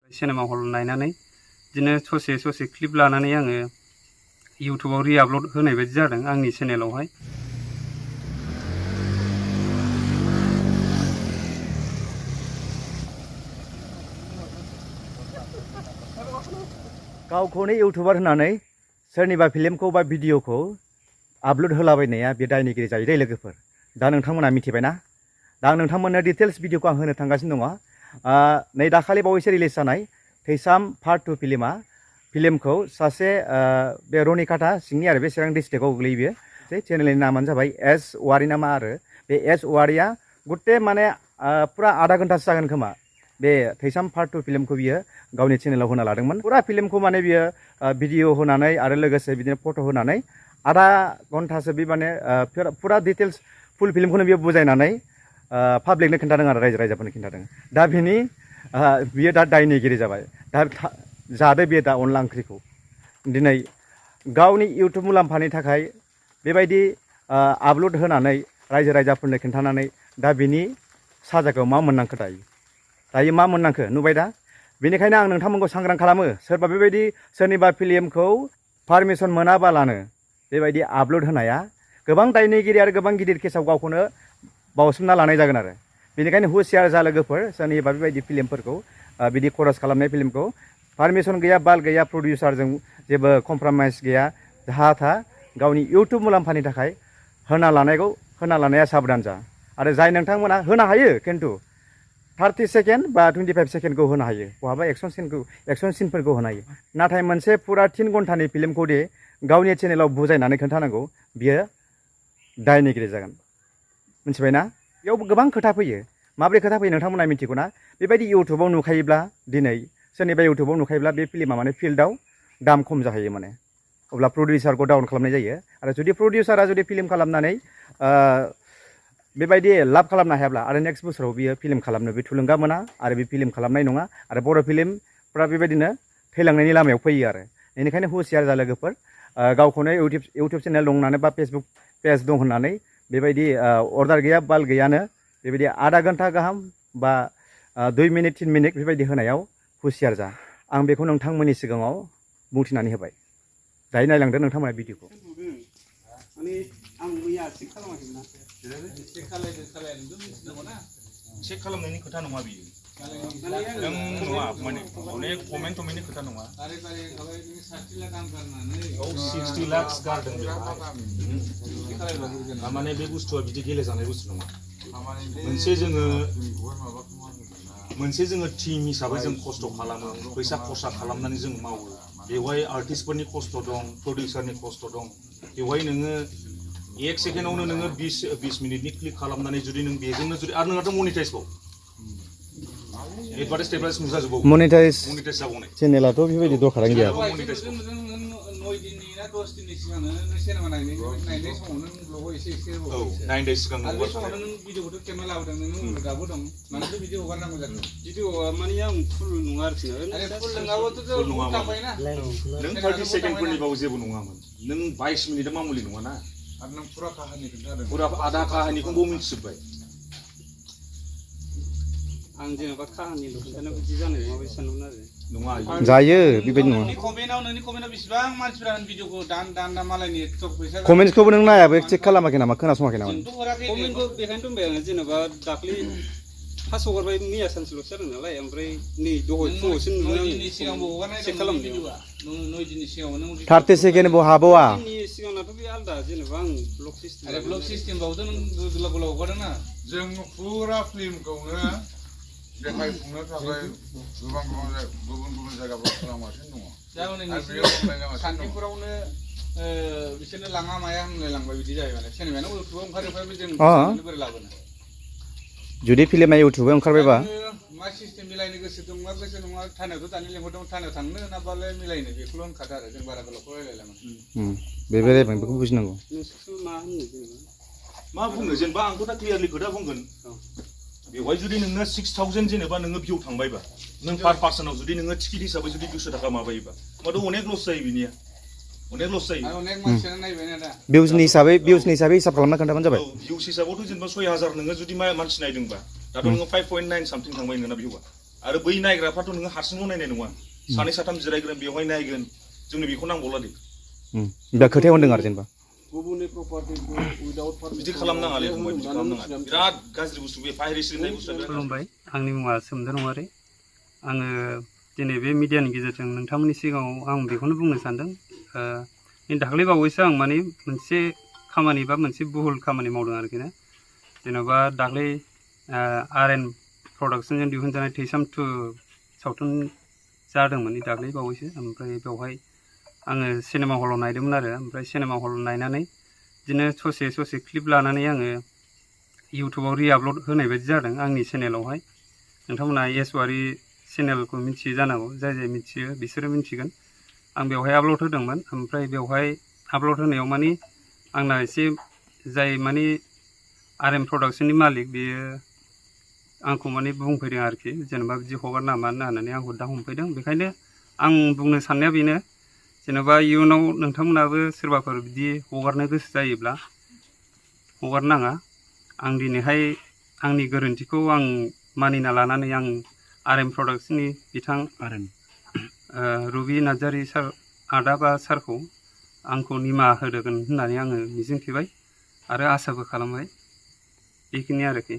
Cinema hall नायनानै बिदिनो ससे क्लिप लानानै आङो इउटुबाव रिआपलड होनाय बायदि जादों आंनि चेनेलावहाय। गावखौनो इउटुबार होननानै सोरनिबा फिल्मखौ बा भिडिअखौ आपलड होलाबायनाया बे दायनिगिरि जायो दै लोगोफोर। दा नोंथांमोना मिथिबायना? दा आं नोंथांमोननो डिटेल्स भिडिअखौ आं होनो थांगासिनो दङ। नै दाखालि बावैसो रिलिज जानाय थैसाम पार्ट 2 फिल्मखौ सासे बे रनिकाटा सिंनि आरो बे चिरां डिस्ट्रिक्टआव गोग्लैयो बेयो। चेनेलनि नामानो जाबाय एस वारि नामा आरो बे एस वारिया गुटे माने पुरा आधा घन्टासो जागोन खोमा बे थैसाम पार्ट 2 फिल्मखौ बियो गावनि चेनेलाव होना लादोंमोन। पुरा फिल्मखौ माने बियो भिडिअ होनानै आरो लोगोसे बिदिनो फट' होनानै आधा घन्टासो बे माने पुरा डिटेल्स फुल फिल्मखौनो बियो बुजायनानै पाब्लिकनो खिन्थादों आरो रायजो राजाफोरनो खिन्थादों। दा बियो दा दायनिगिरि जाबाय। दा जादो बियो दा अनला ओंख्रिखौ दिनै गावनि इउटुब मुलाम्फानि थाखाय बेबायदि आपलड होनानै रायजो राजाफोरनो खिन्थानानै दा बिनि साजाखौ मा मोननांखो दायो मा मोननांखो नुबाय दा। बेनिखायनो आं नोंथांमोनखौ सांग्रां खालामो, सोरबा बेबायदि सोरनिबा फिल्मखौ पारमिसन मोनाबालानो बेबायदि आपलड होनाया गोबां दायनिगिरि आरो गोबां गिदिर केसाव गावखौनो बावसोमना लानाय जागोन आरो। बेनिखायनो हुसियार जा लोगोफोर, सोरनिबा बेबायदि फिल्मफोरखौ बिदि खरस खालामनाय फिल्मखौ पारमिसन गैया बाल गैया प्रडिउसारजों जेबो कमप्रमाइस गैया जाहा था गावनि इउटुब मुलाम्फानि थाखाय होना लानाया साबधान जा। आरो जाय नोंथांमोना होनो हायो खिन्थु 30 सेकेन्ड बा 25 सेकेन्डखौ होनो हायो, बहाबा एक्सन सिनफोरखौ होनो हायो। नाथाय मोनसे पुरा 3 घन्टानि फिल्मखौ दे गावनि चेनेलाव बुजायनानै खोन्थानांगौ, बियो दायनिगिरि जागोन। मिथिबायना? बेयाव गोबां खोथा फैयो। माबोरै खोथा फैयो नोंथांमोना मिथिगौ ना? बेबायदि इउटुबाव नुखायोब्ला दिनै सोरनिबा इउटुबाव नुखायोब्ला बे फिल्मा माने फिल्डआव दाम खम जाहैयो माने। अब्ला प्रडिउसारखौ डाउन खालामनाय जायो। आरो जुदि प्रडिउसारा जुदि फिल्म खालामनानै बेबायदि लाब खालामनो हायाब्ला आरो नेक्स्ट बोसोराव बियो फिल्म खालामनो बे थुलुंगा मोना आरो बे फिल्म खालामनाय नङा आरो बर' फिल्मफ्रा बेबायदिनो थैलांनायनि लामायाव फैयो आरो। बेनिखायनो हुसियार जा लोगोफोर, गावखौनो इउटुब चेनेल दं होननानै बा फेसबुक पेज दं होननानै बेबायदि अर्डार गैया बाल गैयानो बेबायदि आधा घन्टा गाहाम बा 2 मिनिट 3 मिनिट बेबायदि होनायाव हुसियार जा। आं बेखौ नोंथांमोननि सिगाङाव बुंथिनानै होबाय। दायो नायलांदो नोंथांमोना भिडिअखौ। चेक खालामनायनि खोथा नङा बियो। नों नङा माने अनेक कमेन्टनि खोथा नङा। 60 लाख गारदों बेवहाय। माने बे बुस्थुआ बिदि गेलेजानाय बुस्थु नङा। मोनसे जोङो टीम हिसाबै जों खस्थ' खालामो, फैसा खरसा खालामनानै जों मावो। बेवहाय आर्टिस्टफोरनि खस्थ' दं, प्रडिउसारनि खस्थ' दं। बेवहाय नोङो 1 सेकेन्डआवनो नोङो 20 मिनिटनि क्लिक खालामनानै जुदि नों बेजोंनो जुदि आरो नोंहाथ' मनिटाइज बाव एडभार्टाइज नुजाजोबबावो। मनिटाइज जाबावनाय चेनेलाथ' बेबायदि दरखारानो गैया। 9 दिननि ना 10 दिननि सिगां नों सिनेमा नायनाय समाव नों ब्लगाव एसे होबावो। 9 days सिगां आरो बे समाव नों भिडिअखौथ' खेबना लाबोदों, नों दाबो दं। मानोथो भिडिअ हगारनांगौ जाखो? भिडिअआ माने आं फुल नङा आरोखि ना। फुल नङाबाथ' थांबायना। नों 30 सेकेन्डफोरनिबाबो जेबो नङामोन। नों 22 मिनिटआ मामुलि नङाना। आरो नों पुरा काहानि खोन्थादों। पुरा आधा काहानिखौबो मिथिजोब्बाय। आं जेनेबा काहानिल' खोन्थानो बिदि जानाय नङा बायदि सानदोंमोन आरो। नङा जायो बेबायदि नङा। नोंनि कमेन्टआव बेसेबां मानसिफोरा भिडिअखौ दान मालायनि फैसा कमेन्ट्सखौबो नों नायाबो चेक खालामाखै नामा, खोनासङाखै नामा? कमेन्टखौ बेखायनो बुंबाय आङो, जेनेबा दाख्लै फार्स्ट हगारबाय मैया सानसेल'सो जादों नालाय, ओमफ्राय नै दहाय फुङावसो नुदों आङो। 9 दिननि सिगाङाव नों 30 सेकेन्डबो हाबावा। सिगांनाथ' बे आलदा, जेनेबा आं ब्लग सिस्टेमबावथ' नों गोलाव हगारदोंना। जों फुरा फिल्मखौनो देखायफुंनो थाखाय गुबुन जायगाफ्राव खालामगासिनो दङ। सान्तिपुरावनो बिसोरनो लाङा माया होनलायलांबाय बिदि जायो माने। सिनेमायानो इउटुबाव ओंखारोबाबो जों बोरै लाबोनो। जुदि फिल्मा इउटुबाव ओंखारबायबा मा सिस्टेम मिलायनो गोसो दंबा गोसो नङा। थानायावथ' दानि लेंहरदों, थानायाव थांनो ना बालाय मिलायनो बेखौल' होनखादो आरो। जों बारा गोलावखौ रायलायलामोन। बेखौ बुजिनांगौ। मा बुंनो जेनेबा आंथ' दा क्लियारलि खोथा बुंगोन। बेवहाय जुदि नोङो 6000 जेनेबा नोङो भिउ थांबायबा, नों पार पार्सनाव जुदि नोङो टिकेट हिसाबै जुदि 200 थाखा माबायोबा, होमबाथ' अनेक लस जायो बिनिया। अनेक लस जायो। अनेक मानसियानो नायबायना दा। भिउसनि हिसाबै हिसाब खालामना खोन्थाबानो जाबाय। भिउस हिसाबावथ' जेनेबा 6000 नोङो जुदि मानसि नायदोंबा, दाथ' नोङो 5.9 सामथिं थांबाय नोंना भिउआ। आरो बै नायग्राफ्राथ' नोङो हारसिंल' नायनाय नङा सानै साथाम जिरायगोन बेवहाय नायगोन जोंनो बेखौ नांगौला दे दा खोथायाव होनदों आरो जेनेबा बिदि खालामनाङालै फंबाय बिदि खालामनाङा बिराद गाज्रि बुस्थु बे बाहेर सिरिनाय बुस्थुआ खुलुमबाय आंनि मुङा सोमदोन औवारि आङो दिनै बे मिडियानि गेजेरजों नोंथांमोननि सिगाङाव आं बेखौनो बुंनो सानदों दाख्लै बावैसो आं माने मोनसे खामानि बा मोनसे भुल खामानि मावदों आरोखि ना जेन'बा दाख्लै आरएन प्रडाक्सनजों दिहुनजानाय थैसाम 2 सावथुन जादोंमोन दाख्लै बावैसो ओमफ्राय बेवहाय आङो सिनेमा हलाव नायदोंमोन आरो ओमफ्राय सिनेमा हल नायनानै बिदिनो ससे क्लिप लानानै आङो इउटुबाव रिआपलड होनाय बायदि जादों आंनि चेनेलावहाय नोंथांमोना एसवारि चेनेलखौ मिथियो जानांगौ जाय मिथियो बिसोरो मिथिगोन आं बेवहाय आपलड होदोंमोन ओमफ्राय बेवहाय आपलड होनायाव माने आंना एसे जाय माने आरएम प्रडाक्सननि मालिक बेयो आंखौ माने बुंफैदों आरोखि जेनेबा बिदि हगार नामा होननानै आंखौ दा हमफैदों बेखायनो आं बुंनो साननाया बेनो जेनेबा इयुनाव नोंथांमोनाबो सोरबाफोर बिदि हगारनो गोसो जायोब्ला हगारनाङा आं दिनैहाय आंनि गोरोन्थिखौ आं मानिना लानानै आं आरएम प्रडाक्सननि बिथां रुबि नार्जारि सार आदा बा सारखौ आंखौ निमाहा होदोगोन होननानै आङो मिजिंथिबाय आरो आसाबो खालामबाय बेखिनि आरोखि